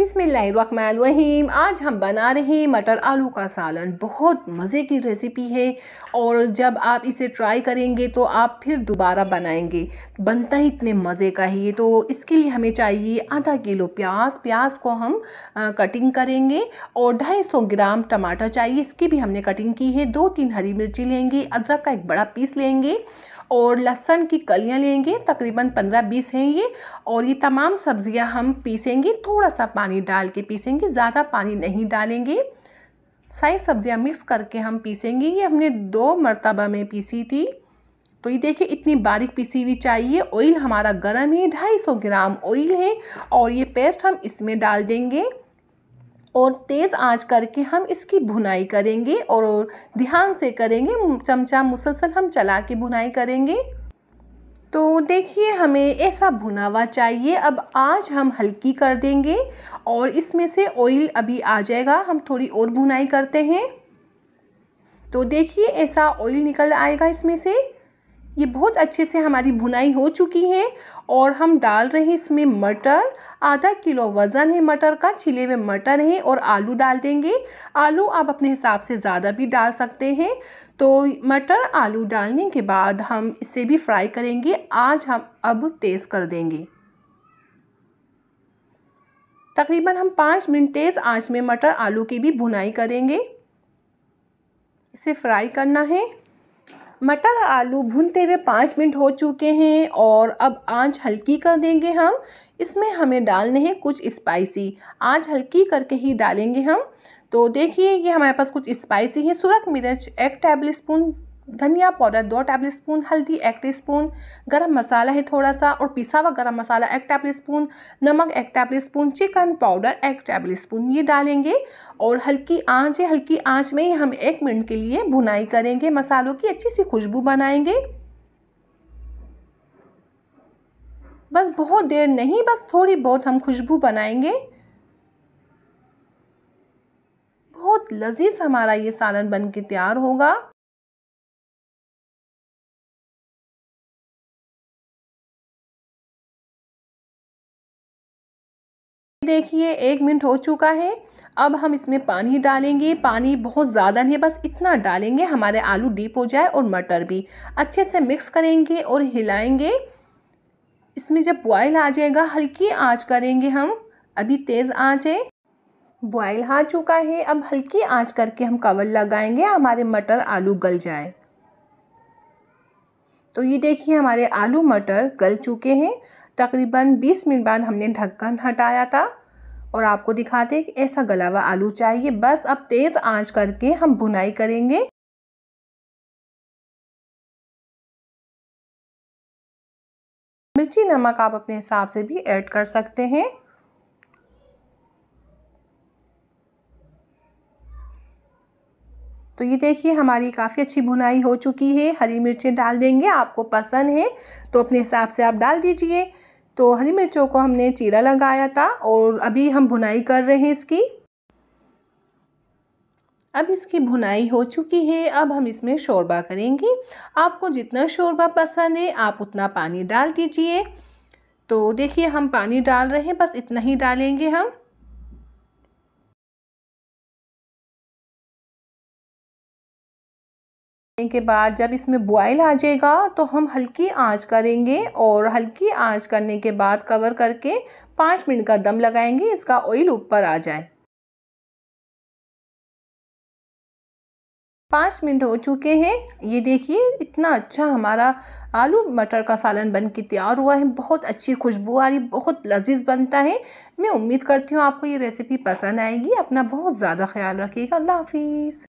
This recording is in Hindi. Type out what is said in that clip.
बिस्मिल्लाहिर्रहमानिर्रहीम। आज हम बना रहे हैं मटर आलू का सालन। बहुत मज़े की रेसिपी है और जब आप इसे ट्राई करेंगे तो आप फिर दोबारा बनाएंगे। बनता ही इतने मज़े का ही है। तो इसके लिए हमें चाहिए आधा किलो प्याज को हम कटिंग करेंगे और 250 ग्राम टमाटर चाहिए, इसकी भी हमने कटिंग की है। 2-3 हरी मिर्ची लेंगे, अदरक का एक बड़ा पीस लेंगे और लहसुन की कलियां लेंगे, तकरीबन 15-20 हैं ये। और ये तमाम सब्जियां हम पीसेंगे, थोड़ा सा पानी डाल के पीसेंगे, ज़्यादा पानी नहीं डालेंगे। सारी सब्जियां मिक्स करके हम पीसेंगे। ये हमने 2 मरतबा में पीसी थी। तो ये देखिए इतनी बारीक पीसी हुई चाहिए। ऑयल हमारा गर्म है, 250 ग्राम ऑयल है और ये पेस्ट हम इसमें डाल देंगे और तेज़ आंच करके हम इसकी भुनाई करेंगे और ध्यान से करेंगे, चमचा मुसलसल हम चला के भुनाई करेंगे। तो देखिए हमें ऐसा भुना हुआ चाहिए। अब आंच हम हल्की कर देंगे और इसमें से ऑयल अभी आ जाएगा। हम थोड़ी और भुनाई करते हैं। तो देखिए ऐसा ऑयल निकल आएगा इसमें से। ये बहुत अच्छे से हमारी भुनाई हो चुकी है और हम डाल रहे हैं इसमें मटर। आधा किलो वज़न है मटर का, छिले हुए मटर हैं और आलू डाल देंगे। आलू आप अपने हिसाब से ज़्यादा भी डाल सकते हैं। तो मटर आलू डालने के बाद हम इसे भी फ्राई करेंगे। आज हम अब तेज़ कर देंगे। तकरीबन हम 5 मिनट तेज़ आंच में मटर आलू की भी भुनाई करेंगे। इसे फ्राई करना है। मटर आलू भुनते हुए 5 मिनट हो चुके हैं और अब आंच हल्की कर देंगे हम। इसमें हमें डालने हैं कुछ स्पाइसी, आंच हल्की करके ही डालेंगे हम। तो देखिए ये हमारे पास कुछ स्पाइसी है। सूरख मिर्च 1 टेबल स्पून, धनिया पाउडर 2 टेबल स्पून, हल्दी 1 टीस्पून, गरम मसाला है थोड़ा सा और पिसा हुआ गरम मसाला 1 टेबल स्पून, नमक 1 table spoon, chicken powder 1 table spoon ये डालेंगे और हल्की आंच है। हल्की आंच में ही हम 1 मिनट के लिए भुनाई करेंगे, मसालों की अच्छी सी खुशबू बनाएंगे। बस बहुत देर नहीं, बस थोड़ी बहुत हम खुशबू बनाएंगे। बहुत लजीज हमारा ये सालन बन के तैयार होगा। देखिए 1 मिनट हो चुका है। अब हम इसमें पानी डालेंगे। पानी बहुत ज़्यादा नहीं, बस इतना डालेंगे हमारे आलू डीप हो जाए और मटर भी। अच्छे से मिक्स करेंगे और हिलाएंगे। इसमें जब बॉयल आ जाएगा हल्की आंच करेंगे हम, अभी तेज़ आंच है। बॉयल आ चुका है, अब हल्की आंच करके हम कवर लगाएंगे, हमारे मटर आलू गल जाए। तो ये देखिए हमारे आलू मटर गल चुके हैं। तकरीबन 20 मिनट बाद हमने ढक्कन हटाया था और आपको दिखाते हैं कि ऐसा गला हुआ आलू चाहिए। बस अब तेज़ आंच करके हम भुनाई करेंगे। मिर्ची नमक आप अपने हिसाब से भी ऐड कर सकते हैं। तो ये देखिए हमारी काफ़ी अच्छी भुनाई हो चुकी है। हरी मिर्चें डाल देंगे, आपको पसंद है तो अपने हिसाब से आप डाल दीजिए। तो हरी मिर्चों को हमने चीरा लगाया था और अभी हम भुनाई कर रहे हैं इसकी। अब इसकी भुनाई हो चुकी है। अब हम इसमें शोरबा करेंगे। आपको जितना शोरबा पसंद है आप उतना पानी डाल दीजिए। तो देखिए हम पानी डाल रहे हैं, बस इतना ही डालेंगे हम। के बाद जब इसमें बॉयल आ जाएगा तो हम हल्की आंच करेंगे और हल्की आंच करने के बाद कवर करके 5 मिनट का दम लगाएंगे, इसका ऑयल ऊपर आ जाए। 5 मिनट हो चुके हैं। ये देखिए इतना अच्छा हमारा आलू मटर का सालन बन के तैयार हुआ है। बहुत अच्छी खुशबू आ रही, बहुत लजीज बनता है। मैं उम्मीद करती हूँ आपको ये रेसिपी पसंद आएगी। अपना बहुत ज़्यादा ख्याल रखिएगा। अल्लाह हाफिज़।